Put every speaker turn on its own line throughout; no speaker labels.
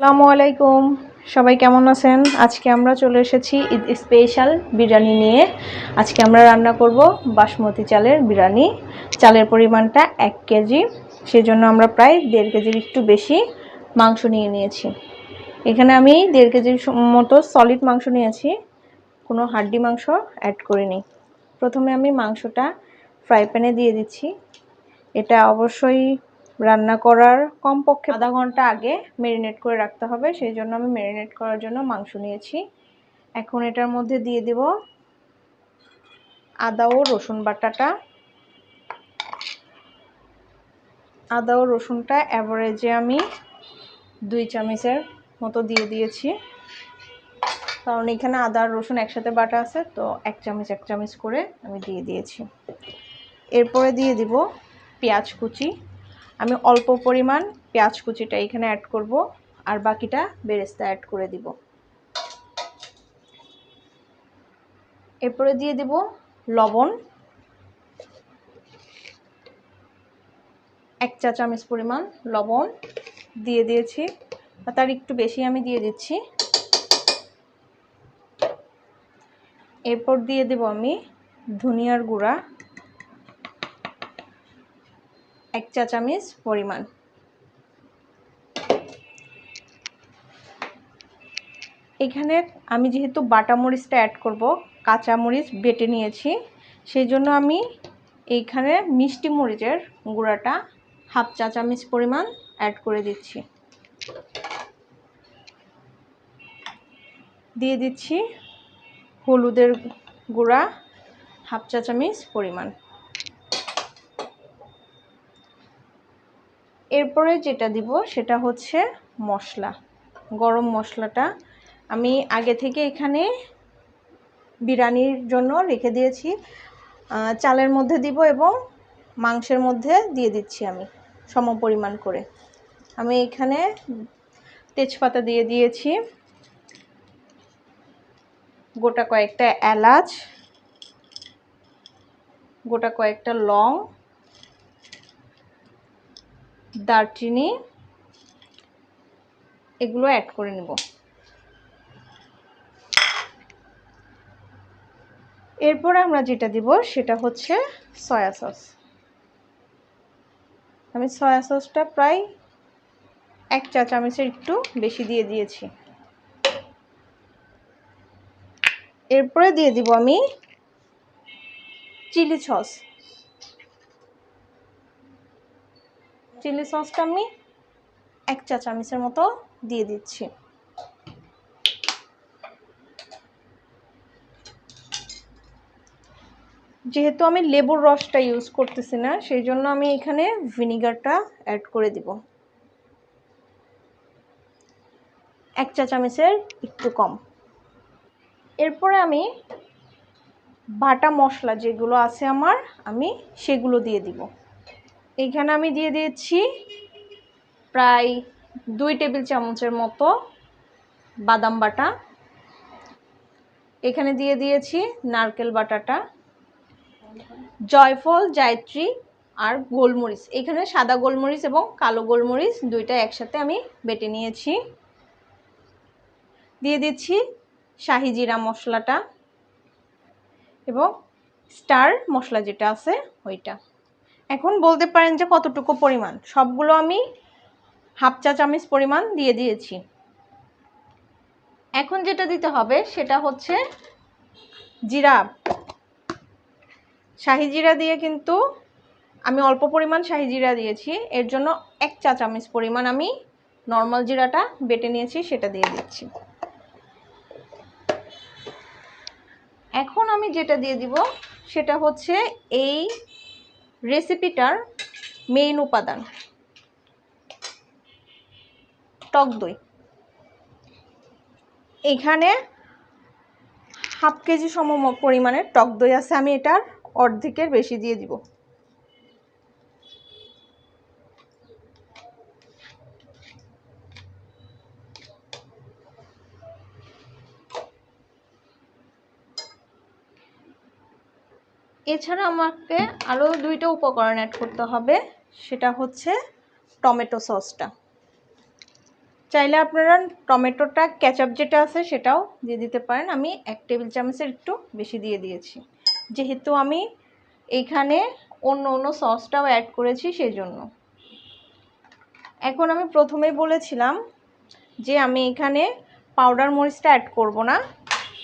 আসসালামু আলাইকুম, সবাই কেমন আছেন? আজকে আমরা চলে এসেছি ঈদ স্পেশাল বিরিয়ানি নিয়ে। আজকে আমরা রান্না করব বাসমতি চালের বিরিয়ানি। চালের পরিমাণটা 1 কেজি, সেজন্য আমরা প্রায় 1.5 কেজির একটু বেশি মাংস নিয়েছি। এখানে আমি 1.5 কেজির মতো সলিড মাংস নিয়েছি, কোনো হাড্ডি মাংস অ্যাড করিনি। প্রথমে আমি মাংসটা ফ্রাই প্যানে দিয়ে দিচ্ছি। এটা অবশ্যই রান্না করার কমপক্ষে আধা ঘন্টা আগে ম্যারিনেট করে রাখতে হবে, সেই জন্য আমি ম্যারিনেট করার জন্য মাংস নিয়েছি। এখন এটার মধ্যে দিয়ে দেব আদা ও রসুন বাটাটা। আদা ও রসুনটা অ্যাভারেজে আমি 2 চামচের মতো দিয়ে দিয়েছি, কারণ এখানে আদা আর রসুন একসাথে বাটা আছে, তো 1 চামচ করে আমি দিয়ে দিয়েছি। এরপরে দিয়ে দিব পেঁয়াজ কুচি। আমি অল্প পরিমাণ পেঁয়াজ কুচিটা এখানে অ্যাড করব, আর বাকিটা বেরেস্তা অ্যাড করে দিব। এরপরে দিয়ে দিব লবণ, 1 চা চামচ পরিমাণ লবণ দিয়ে দিয়েছি, তার একটু বেশি আমি দিয়ে দিচ্ছি। এরপর দিয়ে দেব আমি ধনিয়ার গুঁড়া 1 চা চামচ পরিমাণ। এখানে আমি যেহেতু বাটা মরিচটা অ্যাড করব, কাঁচা মরিচ বেটে নিয়েছি, সেই জন্য আমি এইখানে মিষ্টি মরিচের গুঁড়াটা 1/2 চা চামচ পরিমাণ অ্যাড করে দিচ্ছি। দিয়ে দিচ্ছি হলুদের গুঁড়া 1/2 চা চামচ পরিমাণ। এরপরে যেটা দিব সেটা হচ্ছে মশলা। গরম মশলাটা আমি আগে থেকে এখানে বিরিয়ানির জন্য রেখে দিয়েছি, চালের মধ্যে দিব এবং মাংসের মধ্যে দিয়ে দিচ্ছি আমি সম পরিমাণ করে। আমি এখানে তেজপাতা দিয়ে দিয়েছি, গোটা কয়েকটা এলাচ, গোটা কয়েকটা লং, দারচিনি, এগুলো অ্যাড করে নেব। এরপরে আমরা যেটা দিব সেটা হচ্ছে সয়া সস। আমি সয়া সসটা প্রায় 1 চা চামচের একটু বেশি দিয়ে দিয়েছি। এরপরে দিয়ে দিব আমি চিলি সস। চিলি সসটা আমি 1 চা চামচের মতো দিয়ে দিচ্ছি। যেহেতু আমি লেবুর রসটা ইউজ করতেছি না, সেই জন্য আমি এখানে ভিনিগারটা অ্যাড করে দিব 1 চা চামচের একটু কম। এরপরে আমি বাটা মশলা যেগুলো আছে আমার, আমি সেগুলো দিয়ে দিব। এখানে আমি দিয়ে দিয়েছি প্রায় 2 টেবিল চামচের মতো বাদাম বাটা। এখানে দিয়ে দিয়েছি নারকেল বাটাটা, জয়ফল, জায়ত্রী আর গোলমরিচ। এখানে সাদা গোলমরিচ এবং কালো গোলমরিচ দুইটা একসাথে আমি বেটে নিয়েছি। দিয়ে দিচ্ছি শাহি জিরা মশলাটা এবং স্টার মশলা যেটা আছে ওইটা। এখন বলতে পারেন যে কতটুকু পরিমাণ, সবগুলো আমি 1/2 চা চামচ পরিমাণ দিয়ে দিয়েছি। এখন যেটা দিতে হবে সেটা হচ্ছে জিরা। শাহি জিরা দিয়ে কিন্তু আমি অল্প পরিমাণ শাহি জিরা দিয়েছি, এর জন্য 1 চা চামচ পরিমাণ আমি নর্মাল জিরাটা বেটে নিয়েছি, সেটা দিয়ে দিচ্ছি। এখন আমি যেটা দিয়ে দিব সেটা হচ্ছে এই রেসিপিটার মেইন উপাদান, টক দই। এখানে 1/2 কেজি সম পরিমাণের টক দই আছে, আমি এটার অর্ধেকের বেশি দিয়ে দিব। এছাড়া আমাকে আরও 2টা উপকরণ অ্যাড করতে হবে, সেটা হচ্ছে টমেটো সসটা। চাইলে আপনারা টমেটোটা কেচাপ যেটা আছে সেটাও দিয়ে দিতে পারেন। আমি 1 টেবিল চামচের একটু বেশি দিয়ে দিয়েছি, যেহেতু আমি এইখানে অন্য সসটাও অ্যাড করেছি সেই জন্য। এখন আমি প্রথমেই বলেছিলাম যে আমি এখানে পাউডার মরিচটা অ্যাড করব না,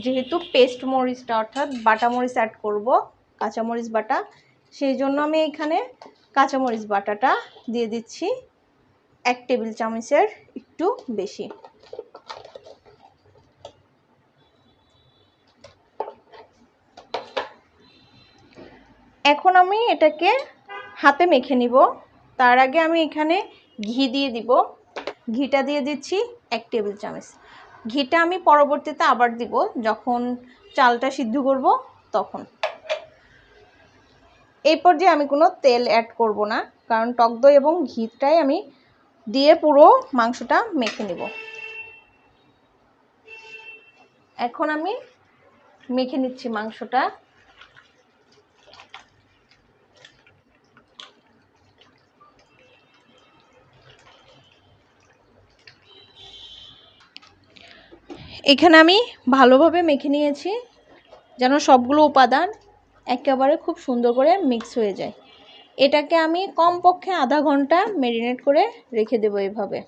যেহেতু পেস্ট মরিচটা অর্থাৎ বাটা মরিচ অ্যাড করব, কাঁচামরিচ বাটা, সেই জন্য আমি এখানে কাঁচামরিচ বাটাটা দিয়ে দিচ্ছি 1 টেবিল চামচের একটু বেশি। এখন আমি এটাকে হাতে মেখে নিব। তার আগে আমি এখানে ঘি দিয়ে দিব। ঘিটা দিয়ে দিচ্ছি 1 টেবিল চামচ। ঘিটা আমি পরবর্তীতে আবার দিব যখন চালটা সিদ্ধ করব তখন। এই পর্যায়ে আমি কোনো তেল অ্যাড করব না, কারণ টক দই এবং ঘিটাই আমি দিয়ে পুরো মাংসটা মেখে নেব। এখন আমি মেখে নিচ্ছি মাংসটা। এখানে আমি ভালোভাবে মেখে নিয়েছি যেন সবগুলো উপাদান একেবারে খুব সুন্দর করে মিক্স হয়ে যায়। এটাকে আমি কমপক্ষে আধা ঘন্টা ম্যারিনেট করে রেখে দেবো এভাবে।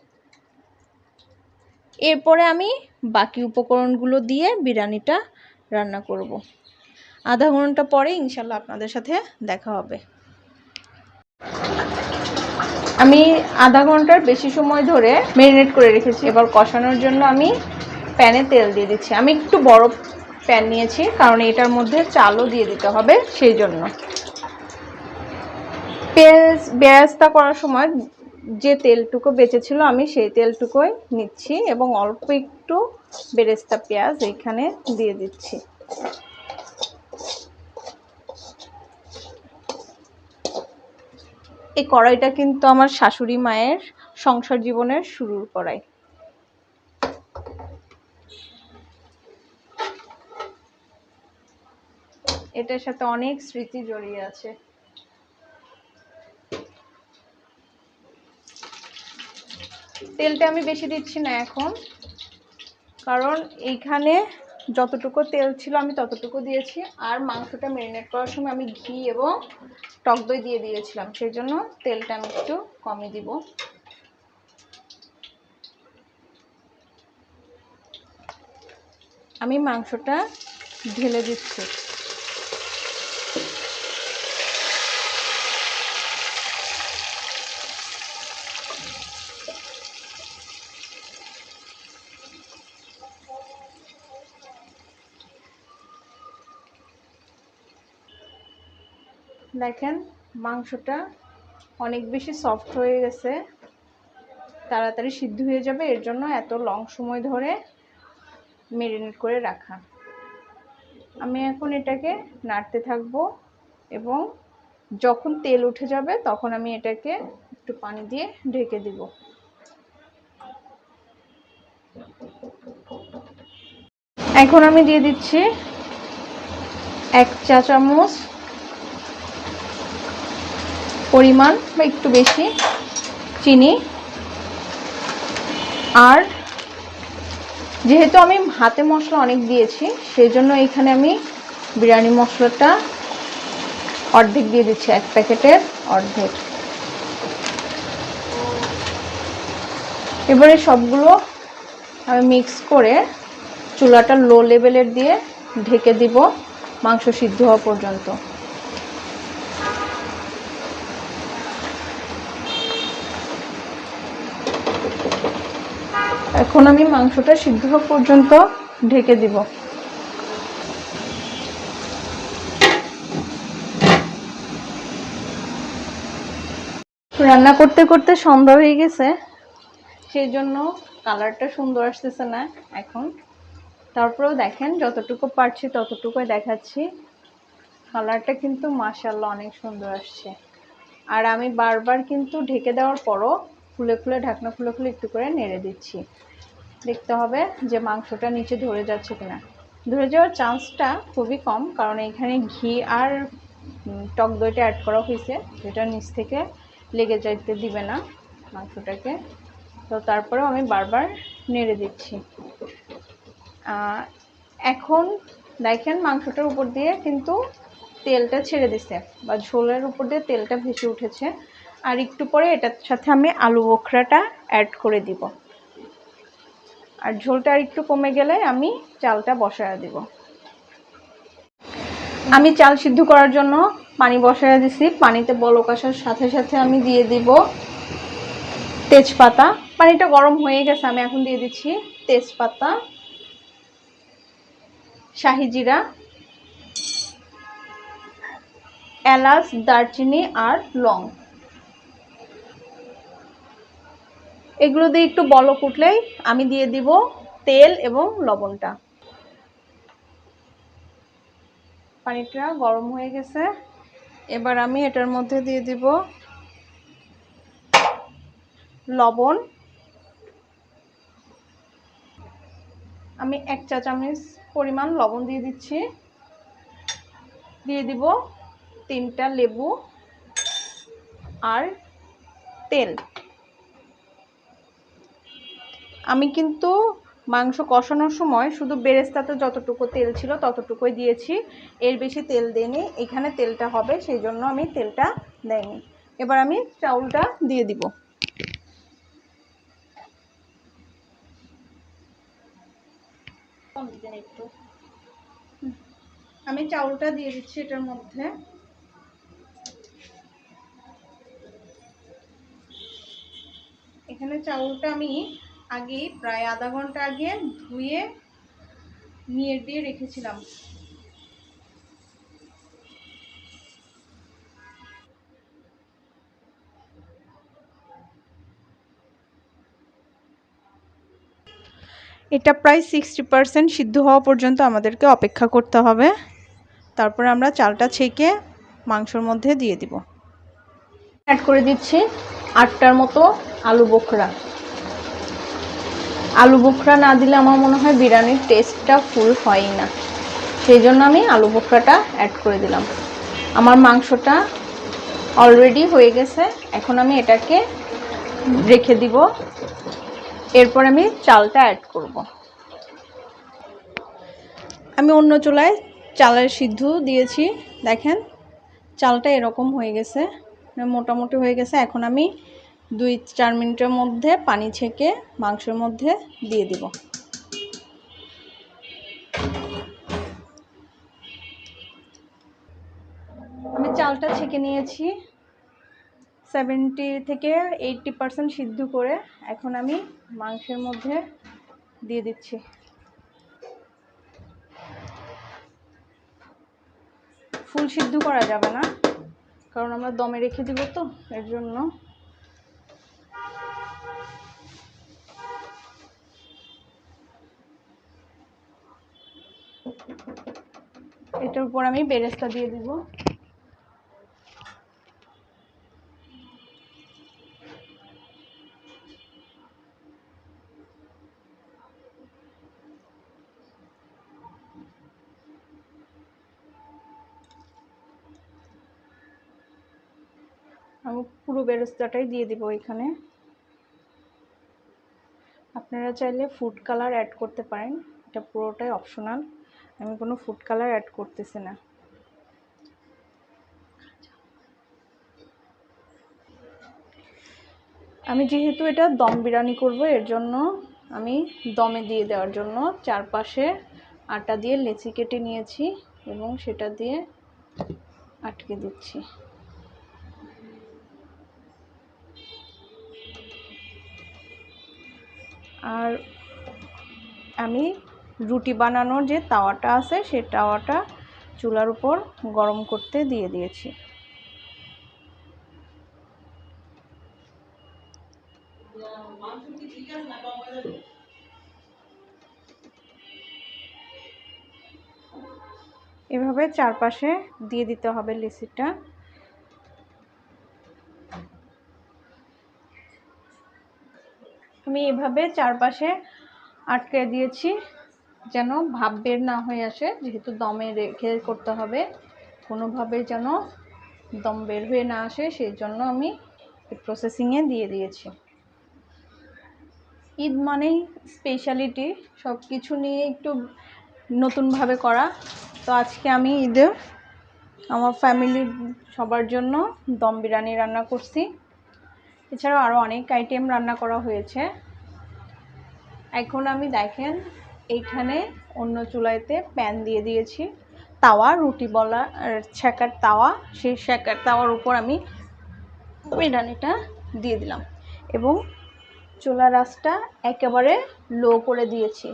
এরপরে আমি বাকি উপকরণগুলো দিয়ে বিরিয়ানিটা রান্না করব। আধা ঘন্টা পরে ইনশাল্লাহ আপনাদের সাথে দেখা হবে। আমি আধা ঘন্টার বেশি সময় ধরে ম্যারিনেট করে রেখেছি। এবার কষানোর জন্য আমি প্যানে তেল দিয়ে দিচ্ছি। আমি একটু বড় প্যান নিয়েছি কারণ এটার মধ্যে চালও দিয়ে দিতে হবে, সেই জন্য। বেরেস্তা করার সময় যে তেলটুকু বেঁচেছিল আমি সেই তেলটুকুই নিচ্ছি এবং অল্প একটু বেরেস্তা পেঁয়াজ এখানে দিয়ে দিচ্ছি। এই কড়াইটা কিন্তু আমার শাশুড়ি মায়ের সংসার জীবনের শুরুর কড়াই। এটার সাথে অনেক স্মৃতি জড়িয়ে আছে। তেলটা আমি বেশি দিচ্ছি না এখন, কারণ এইখানে যতটুকু তেল ছিল আমি ততটুকু দিয়েছি, আর মাংসটা ম্যারিনেট করার সময় আমি ঘি এবং টক দই দিয়ে দিয়েছিলাম, সেই জন্য তেলটা আমি একটু কমই দিব। আমি মাংসটা ঢেলে দিচ্ছি। দেখেন মাংসটা অনেক বেশি সফট হয়ে গেছে, তাড়াতাড়ি সিদ্ধ হয়ে যাবে, এর জন্য এত লং সময় ধরে ম্যারিনেট করে রাখা। আমি এখন এটাকে নাড়তে থাকবো এবং যখন তেল উঠে যাবে তখন আমি এটাকে একটু পানি দিয়ে ঢেকে দিব। এখন আমি দিয়ে দিচ্ছি 1 চা চামচ পরিমাণ বা একটু বেশি চিনি। আর যেহেতু আমি হাতে মশলা অনেক দিয়েছি সেই জন্য এখানে আমি বিরিয়ানি মশলাটা অর্ধেক দিয়ে দিচ্ছি, 1 প্যাকেটের অর্ধেক। এবারে সবগুলো আমি মিক্স করে চুলাটা লো লেভেলের দিয়ে ঢেকে দিব মাংস সিদ্ধ হওয়া পর্যন্ত। এখন আমি মাংসটা সিদ্ধ হওয়া পর্যন্ত ঢেকে দিব। রান্না করতে করতে সন্ধ্যা হয়ে গেছে, সেই জন্য কালারটা সুন্দর আসতেছে না এখন। তারপরেও দেখেন যতটুকু পারছি ততটুকুই দেখাচ্ছি। কালারটা কিন্তু মাশাআল্লাহ অনেক সুন্দর আসছে। আর আমি বারবার কিন্তু ঢেকে দেওয়ার পরও খুলে খুলে ঢাকনা খুলে খুলে একটু করে নেড়ে দিচ্ছি। দেখতে হবে যে মাংসটা নিচে ধরে যাচ্ছে কিনা। ধরে যাওয়ার চান্সটা খুবই কম, কারণ এখানে ঘি আর টক দইটা অ্যাড করা হয়েছে, যেটা নিচ থেকে লেগে যাইতে দিবে না মাংসটাকে। তো তারপরেও আমি বারবার নেড়ে দিচ্ছি। এখন দেখেন মাংসটার উপর দিয়ে কিন্তু তেলটা ছেড়ে দিছে, বা ঝোলের উপর দিয়ে তেলটা ভেসে উঠেছে। আর একটু পরে এটার সাথে আমি আলু বোখরাটা অ্যাড করে দিব। আর ঝোলটা আর একটু কমে গেলে আমি চালটা বসায় দিব। আমি চাল সিদ্ধ করার জন্য পানি বসায় দিছি। পানিতে বলক আসার সাথে সাথে আমি দিয়ে দিব তেজপাতা। পানিটা গরম হয়ে গেছে, আমি এখন দিয়ে দিচ্ছি তেজপাতা, শাহি জিরা, এলাচ, দারচিনি আর লং। এগুলো দিয়ে একটু বলক উঠলেই আমি দিয়ে দিব তেল এবং লবণটা। পানিটা গরম হয়ে গেছে, এবার আমি এটার মধ্যে দিয়ে দিব লবণ। আমি 1 চা চামচ পরিমাণ লবণ দিয়ে দিচ্ছি। দিয়ে দিব 3টা লেবু আর তেল। আমি কিন্তু মাংস কষানোর সময় শুধু বেরেস্তাতে যতটুকু তেল ছিল ততটুকুই দিয়েছি, এর বেশি তেল দেইনি। এখানে তেলটা হবে সেই জন্য আমি তেলটা দেইনি। এবার আমি চাউলটা দিয়ে দিব। আমি চাউলটা দিয়ে দিচ্ছি এটার মধ্যে। এখানে চাউলটা আমি আগে প্রায় আধা ঘন্টা আগে ধুয়ে নিয়ে দিয়ে রেখেছিলাম। এটা প্রায় 60% সিদ্ধ হওয়া পর্যন্ত আমাদেরকে অপেক্ষা করতে হবে। তারপরে আমরা চালটা ছেঁকে মাংসর মধ্যে দিয়ে দিব। অ্যাড করে দিচ্ছি 8টার মতো আলু বোখরা। আলু বোখরা না দিলে আমার মনে হয় বিরিয়ানির টেস্টটা ফুল হয়ই না, সেই জন্য আমি আলু বোখরাটা অ্যাড করে দিলাম। আমার মাংসটা অলরেডি হয়ে গেছে, এখন আমি এটাকে রেখে দিব। এরপর আমি চালটা অ্যাড করব। আমি অন্য চুলায় চালের সিদ্ধ দিয়েছি, দেখেন চালটা এরকম হয়ে গেছে, মোটামুটি হয়ে গেছে। এখন আমি 2-4 মিনিটের মধ্যে পানি ছেঁকে মাংসের মধ্যে দিয়ে দিব। আমি চালটা ছেঁকে নিয়েছি 70 থেকে 80% সিদ্ধ করে। এখন আমি মাংসের মধ্যে দিয়ে দিচ্ছি। ফুল সিদ্ধ করা যাবে না, কারণ আমরা দমে রেখে দিব, তো এর জন্য। এটার উপর আমি বেরেস্তা দিয়ে দিব। আমি পুরো বেরেস্তাটাই দিয়ে দিব এখানে। আপনারা চাইলে ফুড কালার অ্যাড করতে পারেন, এটা পুরোটাই অপশনাল। আমি কোনো ফুড কালার অ্যাড করতেছি না। আমি যেহেতু এটা দম বিরিয়ানি করব, এর জন্য আমি দমে দিয়ে দেওয়ার জন্য চারপাশে আটা দিয়ে লেচি কেটে নিয়েছি এবং সেটা দিয়ে আটকে দিচ্ছি। আর আমি রুটি বানানোর যে তাওয়াটা আছে সেই তাওয়াটা চুলার উপর গরম করতে দিয়ে দিয়েছি। এভাবে চারপাশে দিয়ে দিতে হবে লেচিটা। আমি এভাবে চারপাশে আটকে দিয়েছি যেন ভাপ বের না হয়ে আসে, যেহেতু দমে রেখে করতে হবে, কোনোভাবে যেন দম বের হয়ে না আসে, সেই জন্য আমি প্রসেসিংয়ে দিয়ে দিয়েছি। ঈদ মানেই স্পেশালিটি, সব কিছু নিয়ে একটু নতুনভাবে করা। তো আজকে আমি ঈদে আমার ফ্যামিলির সবার জন্য দম বিরিয়ানি রান্না করছি। এছাড়াও আরও অনেক আইটেম রান্না করা হয়েছে। এখন আমি দেখেন এইখানে অন্য চুলাইতে প্যান দিয়ে দিয়েছি, তাওয়া, রুটি বলা ছেঁকার তাওয়া। সেই ছেঁকার তাওয়ার উপর আমি বিরিয়ানিটা দিয়ে দিলাম এবং চুলার আঁচটা একেবারে লো করে দিয়েছি।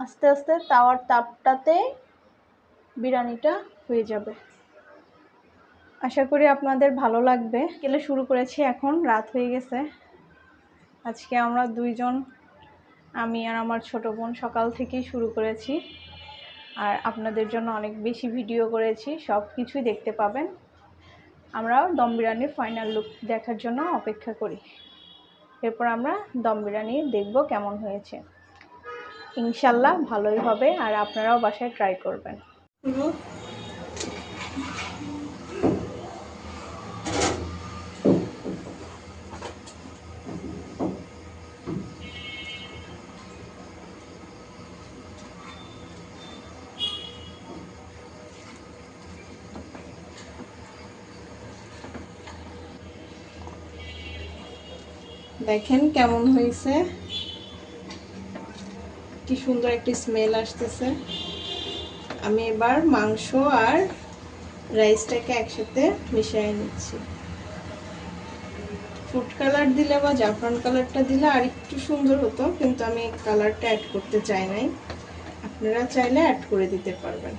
আস্তে আস্তে তাওয়ার তাপটাতে বিরিয়ানিটা হয়ে যাবে। আশা করি আপনাদের ভালো লাগবে। খেলে শুরু করেছি, এখন রাত হয়ে গেছে। আজকে আমরা দুইজন, আমি আর আমার ছোট বোন সকাল থেকেই শুরু করেছি, আর আপনাদের জন্য অনেক বেশি ভিডিও করেছি, সব কিছুই দেখতে পাবেন। আমরা দম বিরিয়ানির ফাইনাল লুক দেখার জন্য অপেক্ষা করি। এরপর আমরা দম বিরিয়ানি দেখব কেমন হয়েছে। ইনশাল্লাহ ভালোই হবে, আর আপনারাও বাসায় ট্রাই করবেন। দেখেন কেমন হয়েছে, কি সুন্দর একটি স্মেল আসতেছে। আমি এবার মাংস আর রাইসটাকে একসাথে মিশিয়ে নিচ্ছি। ফুড কালার দিলে বা জাফরান কালারটা দিলে আর একটু সুন্দর হতো, কিন্তু আমি কালারটা অ্যাড করতে চাই নাই। আপনারা চাইলে অ্যাড করে দিতে পারবেন।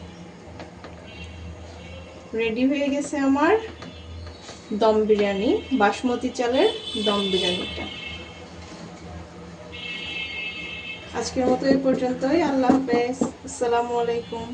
রেডি হয়ে গেছে আমার দম বিরিয়ানি, বাসমতি চালের দম বিরিয়ানিটা। আজকের মতো এই পর্যন্তই। আল্লাহ হাফেজ, আসসালামু আলাইকুম।